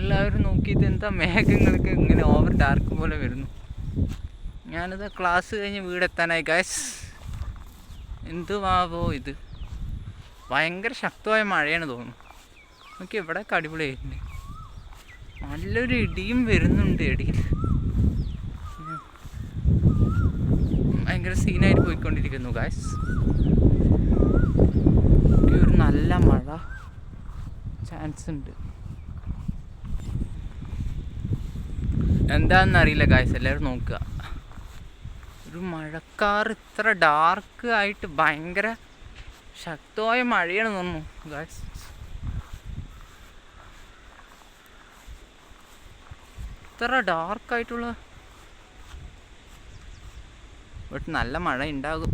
എല്ലാവരും നോക്കിയിട്ട് എന്താ മേഘങ്ങൾക്ക് ഇങ്ങനെ ഓവർ ഡാർക്ക് പോലെ വരുന്നു. ഞാനിത് ക്ലാസ് കഴിഞ്ഞ് വീടെത്താനായി ഗൈസ്. എന്തുവാവോ ഇത്, ഭയങ്കര ശക്തമായ മഴയാണ് തോന്നുന്നു. നോക്കി ഇവിടെ അടിപൊളിയായിട്ടുണ്ട്. നല്ലൊരു ഇടിയും വരുന്നുണ്ട് ഇടയിൽ. ഭയങ്കര സീനായിട്ട് പോയിക്കൊണ്ടിരിക്കുന്നു ഗൈസ്. ഒരു നല്ല മഴ ചാൻസ് ഉണ്ട്. എന്താണെന്നറിയില്ല ഗൈസ്, എല്ലാവരും നോക്കുക. ഒരു മഴക്കാർ ഇത്ര ഡാർക്ക് ആയിട്ട് ഭയങ്കര ശക്തമായ മഴയാണ് തോന്നുന്നു ഗൈസ്. ഇത്ര ഡാർക്കായിട്ടുള്ള ബട്ട് നല്ല മഴ ഉണ്ടാകും.